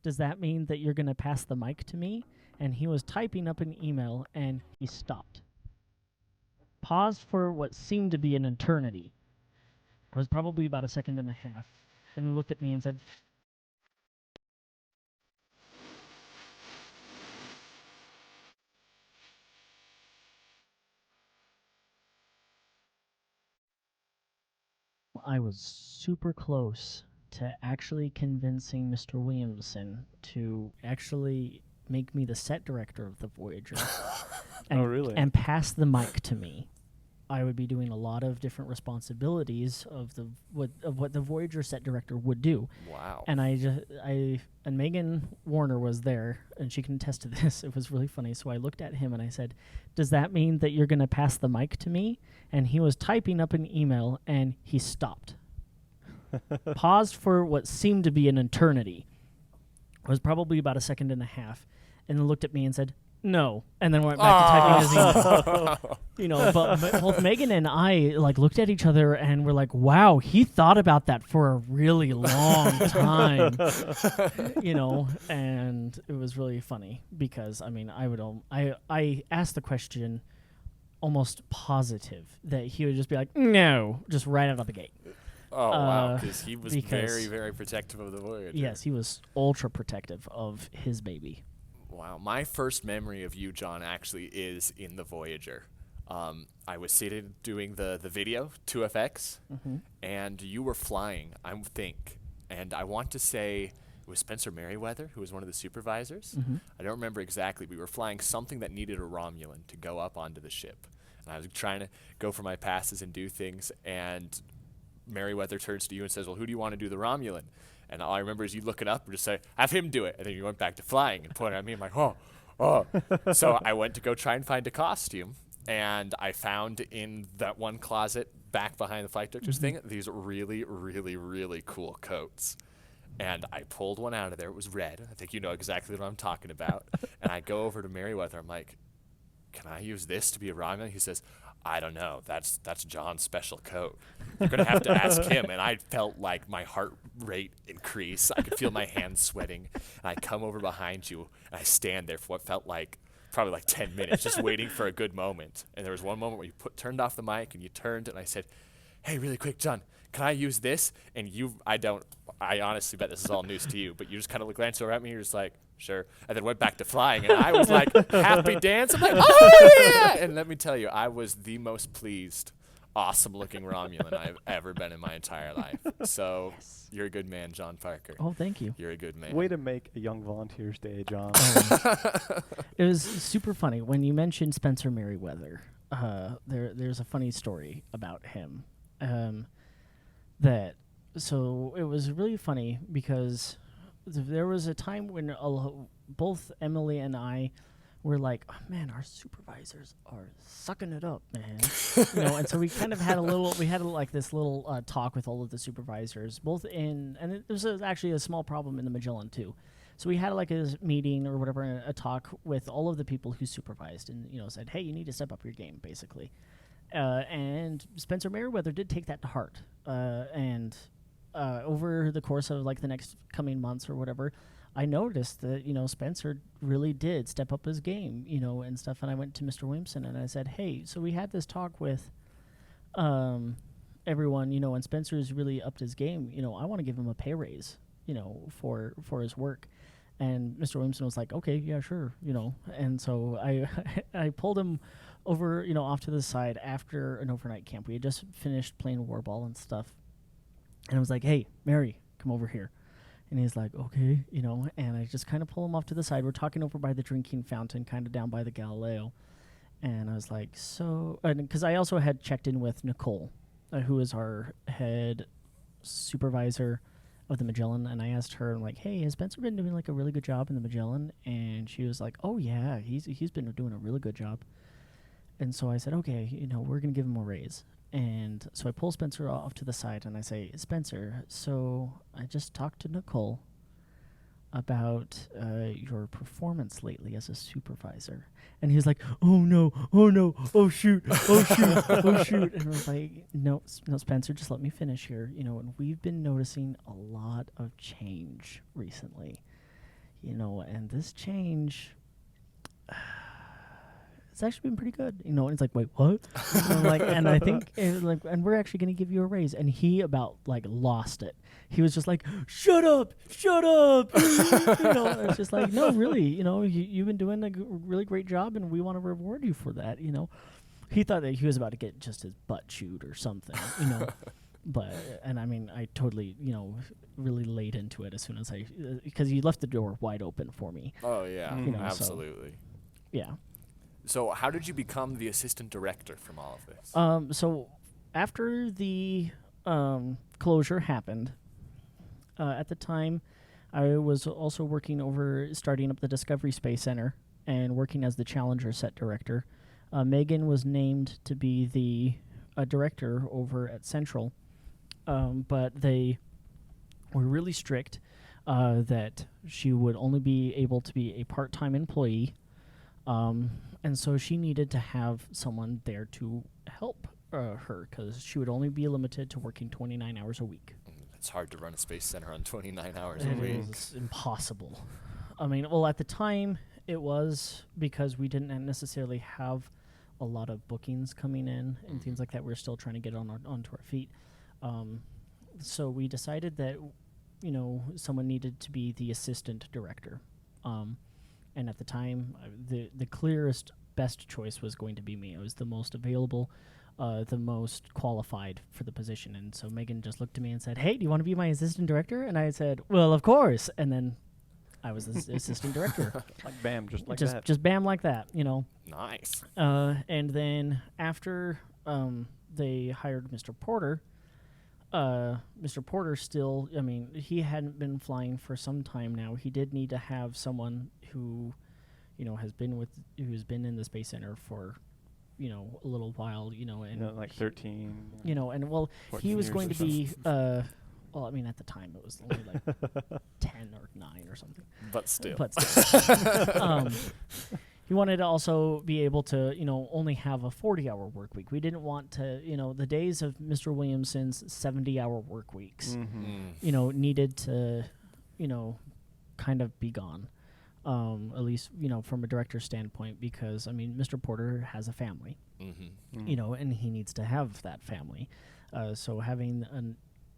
does that mean that you're going to pass the mic to me? And he was typing up an email, and he stopped. Paused for what seemed to be an eternity. It was probably about a second and a half. And he looked at me and said, I was super close to actually convincing Mr. Williamson to actually make me the set director of the Voyager. Oh, really? And pass the mic to me. I would be doing a lot of different responsibilities of what the Voyager set director would do. Wow. And and Megan Warner was there, and she can attest to this. It was really funny. So I looked at him and I said, "Does that mean that you're going to pass the mic to me?" And he was typing up an email, and he stopped. Paused for what seemed to be an eternity. It was probably about a second and a half, and then looked at me and said, "No," and then went back to typing his email. But both Megan and I looked at each other and were like, "Wow, he thought about that for a really long time," And it was really funny because I asked the question, almost positive that he would just be like, "No," just right out of the gate. Oh, wow, because he was very, very protective of the Voyager. Yes, he was ultra protective of his baby. Wow, my first memory of you, John, actually is in the Voyager. I was seated doing the video, 2FX, and you were flying, I think. And I want to say it was Spencer Merriweather, who was one of the supervisors. I don't remember exactly. We were flying something that needed a Romulan to go up onto the ship. And I was trying to go for my passes and do things, and Merriweather turns to you and says, "Well, who do you want to do the Romulan?" And all I remember is you looking up and just say, "Have him do it." And then you went back to flying and pointed at me. I'm like, oh. So I went to go try and find a costume, and I found in that one closet back behind the flight director's thing these really, really, really cool coats. And I pulled one out of there. It was red. I think you know exactly what I'm talking about. And I go over to Merriweather. I'm like, "Can I use this to be a Romulan?" He says, "I don't know. That's John's special coat. You're going to have to ask him." And I felt like my heart rate increase. I could feel my hands sweating. And I come over behind you, and I stand there for what felt like probably like 10 minutes, just waiting for a good moment. And there was one moment where you turned off the mic, and you turned, and I said, "Hey, really quick, John, can I use this?" And I honestly bet this is all news to you, but you just kind of glanced over at me, and you're just like, "Sure," and then went back to flying, and I was like, happy dance. I'm like, "Oh, yeah!" And let me tell you, I was the most pleased, awesome-looking Romulan I've ever been in my entire life. So you're a good man, John Parker. Oh, thank you. You're a good man. Way to make a young volunteer's day, John. It was super funny. When you mentioned Spencer Merriweather, there's a funny story about him. So it was really funny because there was a time when both Emily and I were like, "Oh, man, our supervisors are sucking it up, man." And so we kind of had this little talk with all of the supervisors, and this was actually a small problem in the Magellan too. So we had a meeting or whatever, a talk with all of the people who supervised, and said, "Hey, you need to step up your game," basically. And Spencer Merriweather did take that to heart, and over the course of the next coming months or whatever, I noticed that Spencer really did step up his game, and stuff. And I went to Mr. Williamson and I said, "Hey, so we had this talk with everyone, and Spencer's really upped his game. I want to give him a pay raise, for his work." And Mr. Williamson was like, "Okay, yeah, sure," And so I pulled him over, off to the side after an overnight camp. We had just finished playing warball and stuff. And I was like, "Hey, Mary, come over here." And he's like, "Okay," and I just kind of pull him off to the side. We're talking over by the drinking fountain, kind of down by the Galileo. And I was like, because I also had checked in with Nicole, who is our head supervisor of the Magellan. And I asked her, I'm like, "Hey, has Spencer been doing a really good job in the Magellan?" And she was like, "Oh, yeah, he's been doing a really good job." And so I said, "Okay, we're going to give him a raise." And so I pull Spencer off to the side and I say, "Spencer, so I just talked to Nicole about your performance lately as a supervisor." And he's like, "Oh no, oh shoot, oh shoot, oh shoot." And I was like, no, Spencer, just let me finish here. And we've been noticing a lot of change recently. And this change, it's actually been pretty good, and it's like, wait, what? And I think, and we're actually going to give you a raise. And he about lost it. He was just like, shut up. It's just like, no, really, you've been doing a really great job, and we want to reward you for that. He thought that he was about to get just his butt chewed or something, But, and I mean, I totally, really laid into it as soon as because he left the door wide open for me. Oh, yeah, absolutely. So, yeah. So how did you become the assistant director from all of this? So after the closure happened, at the time, I was also working over starting up the Discovery Space Center and working as the Challenger set director. Megan was named to be the director over at Central, but they were really strict that she would only be able to be a part-time employee. And so she needed to have someone there to help her because she would only be limited to working 29 hours a week. It's hard to run a space center on 29 hours a It week. was impossible. I mean, well, at the time, it was because we didn't necessarily have a lot of bookings coming in and things like that. We were still trying to get onto our feet. So we decided that, someone needed to be the assistant director. And at the time, the clearest, best choice was going to be me. I was the most available, the most qualified for the position. And so Megan just looked at me and said, "Hey, do you want to be my assistant director?" And I said, "Well, of course." And then I was the assistant director. Like bam, just like that. Just bam like that, Nice. And then after they hired Mr. Porter, Mr. Porter still, he hadn't been flying for some time now. He did need to have someone who, who's been in the Space Center for, a little while, and like 13. And well, he was going to be, at the time it was only like 10 or 9 or something. But still. He wanted to also be able to, only have a 40-hour work week. We didn't want to, the days of Mr. Williamson's 70-hour work weeks, needed to, kind of be gone, at least, from a director's standpoint, because, Mr. Porter has a family, and he needs to have that family. So having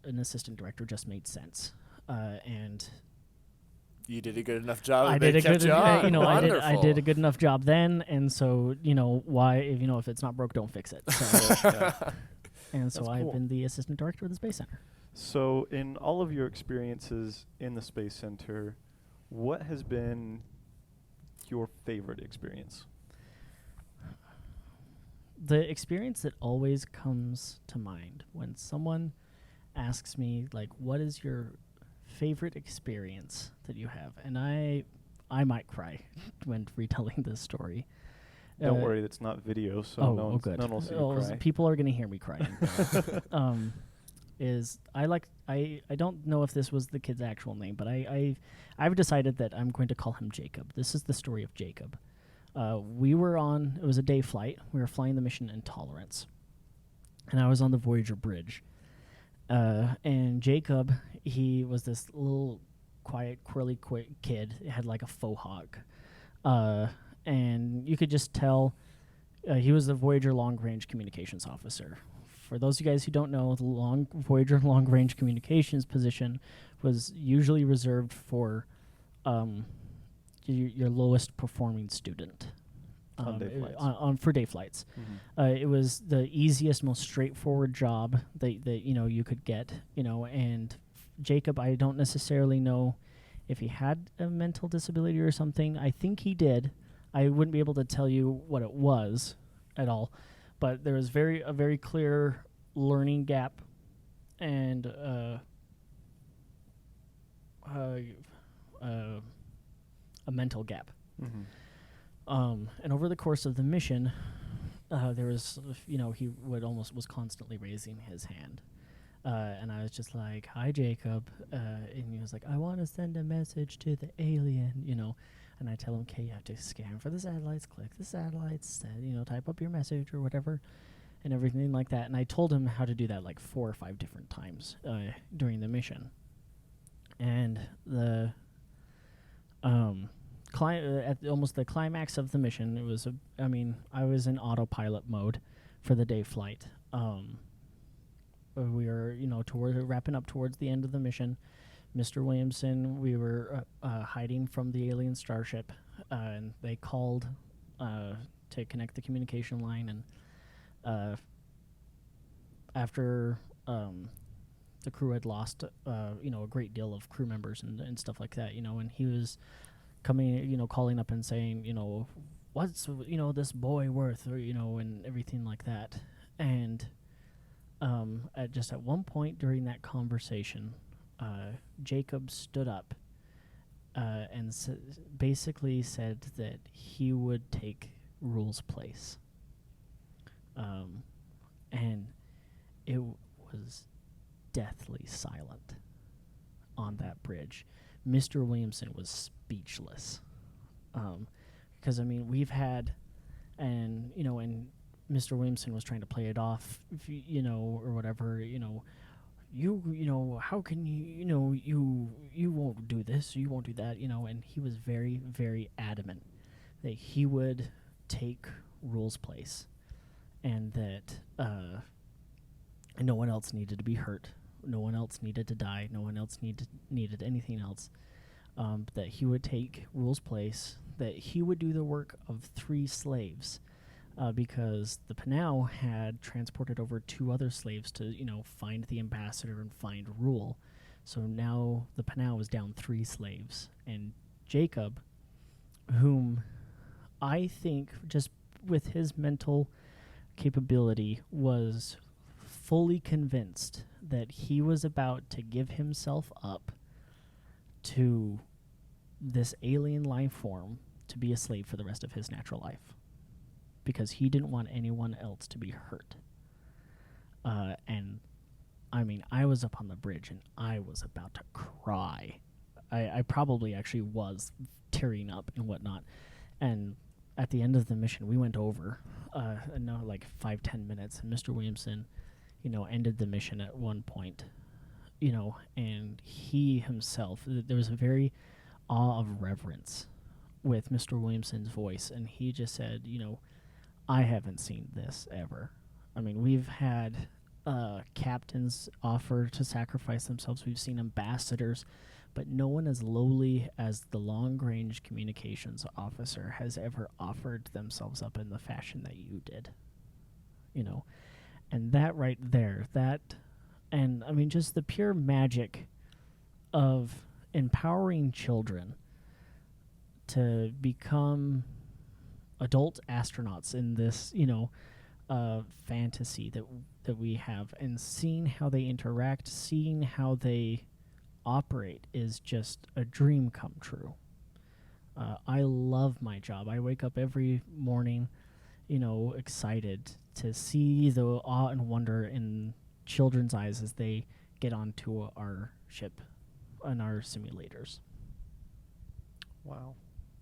an assistant director just made sense. And you did a good enough job. I did a good Wonderful. I did a good enough job then, and so why if it's not broke, don't fix it. So, and so I've been the assistant director of the Space Center. So in all of your experiences in the Space Center, what has been your favorite experience? The experience that always comes to mind when someone asks me, like, what is your favorite experience that you have? And I might cry when retelling this story. Don't worry, it's not video, so no one will see you cry. People are going to hear me cry. I don't know if this was the kid's actual name, but I've decided that I'm going to call him Jacob. This is the story of Jacob. It was a day flight. We were flying the mission Intolerance, and I was on the Voyager bridge. And Jacob, he was this little quiet, quirly kid. He had like a faux hawk. And you could just tell he was the Voyager long-range communications officer. For those of you guys who don't know, the Voyager long-range communications position was usually reserved for your lowest performing student. On day flights. For day flights. It was the easiest, most straightforward job that you could get, and Jacob, I don't necessarily know if he had a mental disability or something. I think he did. I wouldn't be able to tell you what it was at all, but there was a very clear learning gap and a mental gap. And over the course of the mission, there was, he was constantly raising his hand. And I was just like, "Hi, Jacob." And he was like, "I want to send a message to the alien," And I tell him, "Okay, you have to scan for the satellites, click the satellites, type up your message or whatever, and everything like that." And I told him how to do that like 4 or 5 different times during the mission. And At almost the climax of the mission, it was I was in autopilot mode for the day flight. We were, wrapping up towards the end of the mission. Mr. Williamson, we were hiding from the alien starship, and they called to connect the communication line, and after the crew had lost, a great deal of crew members and stuff like that, and he was coming, calling up and saying, what's, this boy worth, or, and everything like that. And at one point during that conversation, Jacob stood up and basically said that he would take Rule's place. And it was deathly silent on that bridge. Mr. Williamson was speechless. Because, we've had, and Mr. Williamson was trying to play it off, or whatever, how can you won't do this, you won't do that, and he was very, very adamant that he would take Rule's place, and that no one else needed to be hurt, no one else needed to die, no one else needed anything else, that he would take Rule's place, that he would do the work of 3 slaves, because the Panau had transported over 2 other slaves to, find the ambassador and find Rule. So now the Panau was down 3 slaves. And Jacob, whom I think just with his mental capability was fully convinced that he was about to give himself up to this alien life form to be a slave for the rest of his natural life, because he didn't want anyone else to be hurt. And I was up on the bridge and I was about to cry. I probably actually was tearing up and whatnot. And at the end of the mission, we went over, like 5-10 minutes, and Mr. Williamson, ended the mission at one point, and he himself, there was a very awe of reverence with Mr. Williamson's voice, and he just said, I haven't seen this ever. We've had captains offer to sacrifice themselves. We've seen ambassadors, but no one as lowly as the long-range communications officer has ever offered themselves up in the fashion that you did. And that right there, and just the pure magic of empowering children to become adult astronauts in this, fantasy that we have, and seeing how they interact, seeing how they operate is just a dream come true. I love my job. I wake up every morning, excited to see the awe and wonder in children's eyes as they get onto our ship and our simulators. Wow.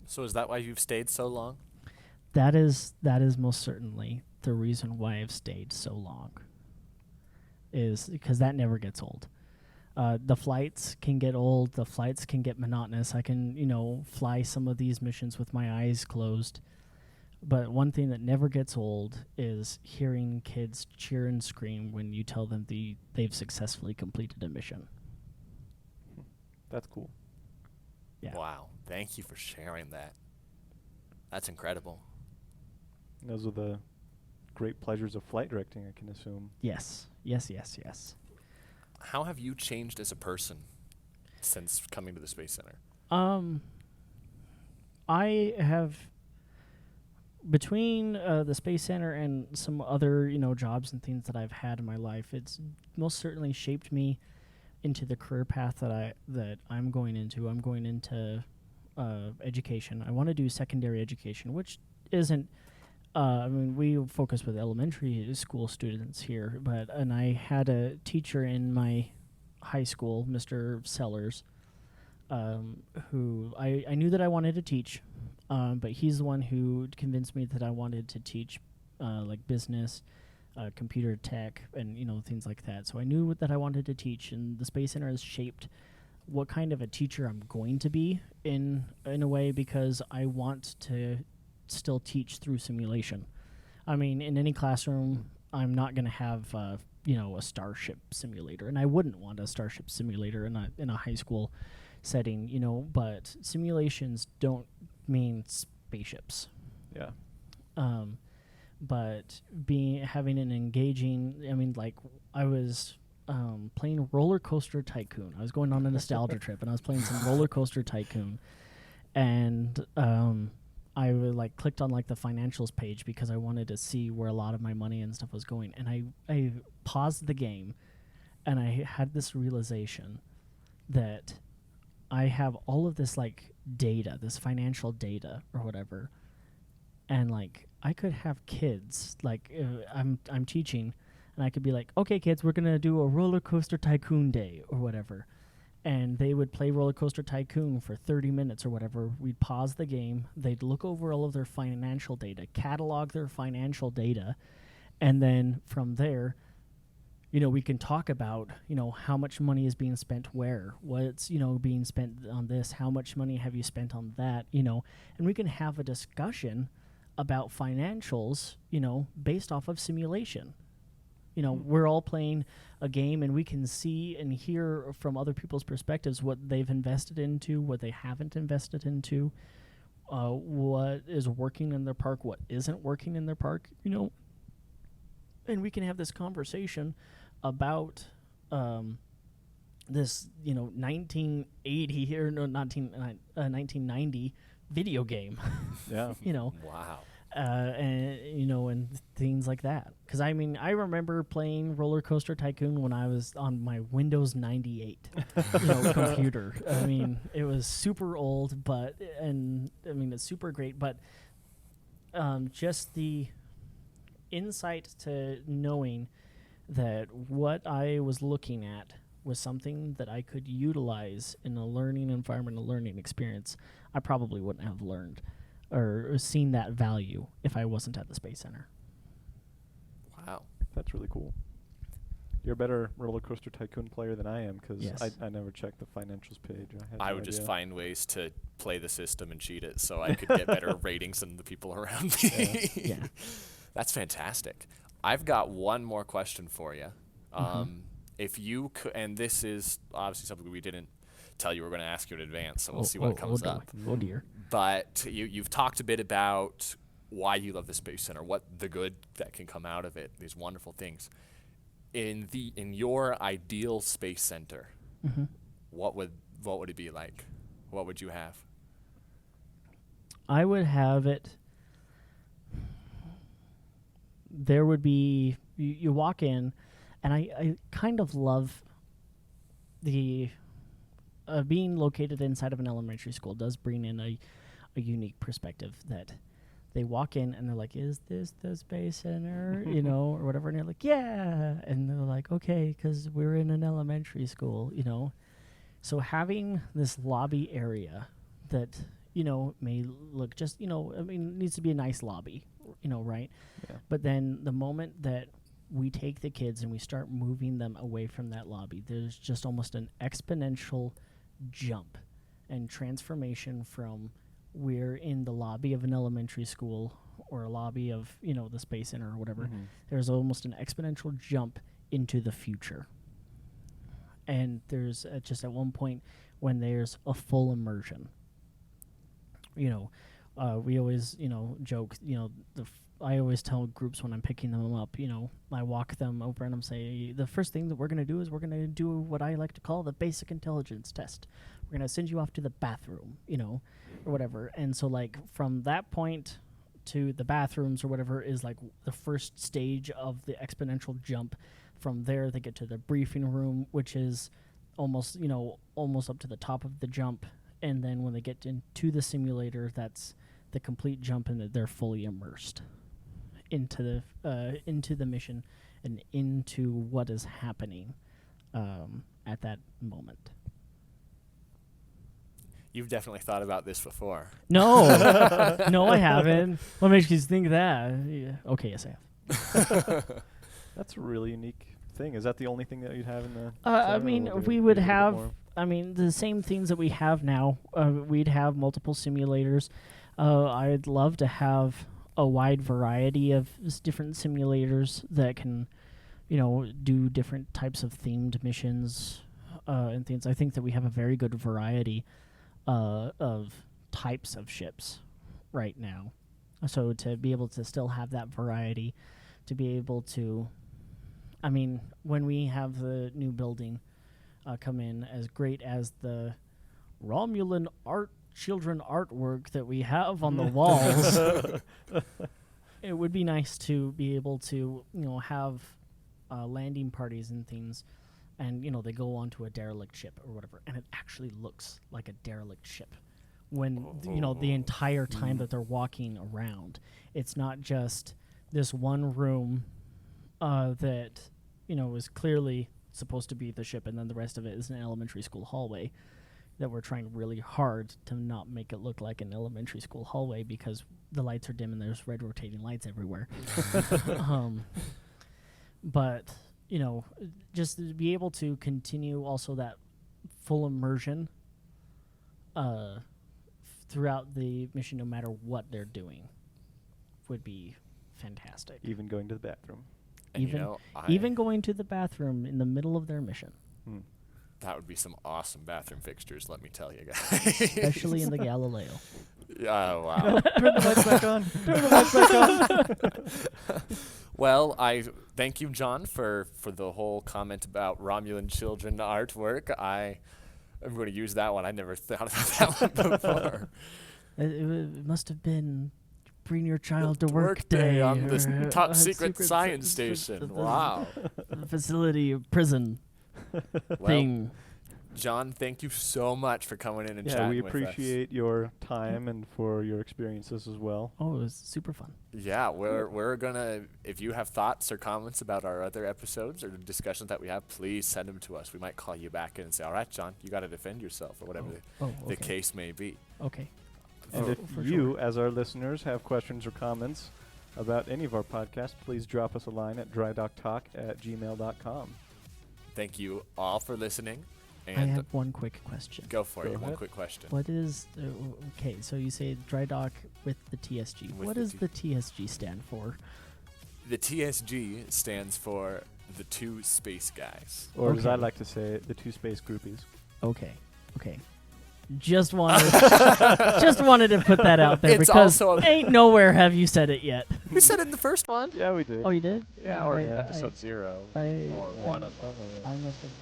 So is that why you've stayed so long? That is most certainly the reason why I've stayed so long, is because that never gets old. The flights can get old. The flights can get monotonous. I can, fly some of these missions with my eyes closed. But one thing that never gets old is hearing kids cheer and scream when you tell them they've successfully completed a mission. That's cool. Yeah. Wow. Thank you for sharing that. That's incredible. Those are the great pleasures of flight directing, I can assume. Yes. How have you changed as a person since coming to the Space Center? I have, between the Space Center and some other, jobs and things that I've had in my life, it's most certainly shaped me into the career path that I'm going into. I'm going into education. I want to do secondary education, which isn't. We focus with elementary school students here, and I had a teacher in my high school, Mr. Sellers, who I knew that I wanted to teach, but he's the one who convinced me that I wanted to teach like business, computer tech, and things like that. So I knew that I wanted to teach, and the Space Center has shaped what kind of a teacher I'm going to be in a way, because I want to still teach through simulation. I mean, in any classroom, I'm not going to have a Starship simulator, and I wouldn't want a Starship simulator in a high school setting, but simulations don't mean spaceships. Yeah. But having an engaging, I was playing Roller Coaster Tycoon. I was going on a nostalgia trip, and I was playing some Roller Coaster Tycoon, and I clicked on the financials page because I wanted to see where a lot of my money and stuff was going, and I paused the game, and I had this realization that I have all of this data, this financial data or whatever, and I could have kids I'm teaching, and I could be like, okay, kids, we're gonna do a Roller Coaster Tycoon day or whatever, and they would play Roller Coaster Tycoon for 30 minutes or whatever. We'd pause the game, they'd look over all of their financial data, catalog their financial data, and then from there, we can talk about, how much money is being spent where, what's, being spent on this, how much money have you spent on that, and we can have a discussion about financials, based off of simulation. We're all playing a game, and we can see and hear from other people's perspectives what they've invested into, what they haven't invested into, what is working in their park, what isn't working in their park, and we can have this conversation about this 1980 here, no, 1990 video game. Yeah. Wow. And things like that. Because I remember playing Roller Coaster Tycoon when I was on my Windows 98 computer. It was super old, it's super great, but just the insight to knowing that what I was looking at was something that I could utilize in a learning environment, a learning experience, I probably wouldn't have learned or seen that value if I wasn't at the Space Center. Wow. That's really cool. You're a better Roller Coaster Tycoon player than I am, because Yes. I never checked the financials page. I would just find ways to play the system and cheat it so I could get better ratings than the people around me. Yeah. That's fantastic. I've got one more question for you. If you could, and this is obviously something we didn't tell you we're going to ask you in advance, so we'll see what comes up. Oh dear. But you've talked a bit about why you love the Space Center, what the good that can come out of it, these wonderful things. In your ideal Space Center, what would it be like? What would you have? I would have it. There would be you walk in, and I kind of love the being located inside of an elementary school does bring in a unique perspective that they walk in and they're like, is this the Space Center, or whatever, and they're like, yeah, and they're like, okay, because we're in an elementary school, so having this lobby area that may look just it needs to be a nice lobby, right? Yeah. But then the moment that we take the kids and we start moving them away from that lobby, there's just almost an exponential jump and transformation from we're in the lobby of an elementary school or a lobby of the Space Center or whatever. There's almost an exponential jump into the future, and there's just at one point when there's a full immersion. We always joke, I always tell groups when I'm picking them up, I walk them over and I'm saying, the first thing that we're going to do is we're going to do what I like to call the basic intelligence test. We're going to send you off to the bathroom, or whatever. And so from that point to the bathrooms or whatever is the first stage of the exponential jump. From there, they get to the briefing room, which is almost up to the top of the jump. And then when they get into the simulator, that's the complete jump, and they're fully immersed into the mission and into what is happening at that moment. You've definitely thought about this before. No, no, I haven't. What makes you think that? Yeah. Okay, yes, I have. That's a really unique thing. Is that the only thing that you'd have in the? I center, mean, or would we there would be a little bit have. more? I mean, the same things that we have now. We'd have multiple simulators. I'd love to have a wide variety of different simulators that can, do different types of themed missions and things. I think that we have a very good variety of types of ships right now. So to be able to still have that variety, to be able to, I mean, when we have the new building come in, as great as the Romulan children artwork that we have on the walls, it would be nice to be able to, have landing parties and things, and they go onto a derelict ship or whatever, and it actually looks like a derelict ship when the entire time that they're walking around. It's not just this one room that is clearly supposed to be the ship, and then the rest of it is an elementary school hallway that we're trying really hard to not make it look like an elementary school hallway, because the lights are dim and there's red rotating lights everywhere. But just to be able to continue also that full immersion throughout the mission, no matter what they're doing, would be fantastic. Even going to the bathroom. And even going to the bathroom in the middle of their mission. That would be some awesome bathroom fixtures, let me tell you guys. Especially in the Galileo. Oh, wow. Turn the lights back on. Turn the lights back on. Well, I thank you, John, for the whole comment about Romulan children artwork. I'm going to use that one. I never thought about that one before. It must have been Bring Your Child to Work Day Day on this or top secret science station. Wow. Facility prison thing. John, thank you so much for coming in and Yeah, chatting we with us. appreciate your time and for your experiences as well. Oh, it was super fun. Yeah, we're gonna. If you have thoughts or comments about our other episodes or discussions that we have, please send them to us. We might call you back in and say, "All right, John, you got to defend yourself," or whatever the case may be. Okay. And if you, as our listeners, have questions or comments about any of our podcasts, please drop us a line at drydocktalk@gmail.com. Thank you all for listening. And I have one quick question. Go for it. Go One ahead. quick question. What is okay? So you say dry dock with the TSG. With What the does the TSG stand for? The TSG stands for the Two Space Guys. Or as I Okay. like to say, the two space groupies. Okay. Just wanted to put that out there, It's because also a- ain't nowhere have you said it yet. We said it in the first one. Yeah, we did. Oh, you did? Yeah, or I- episode 0. I Or one of them. I must have.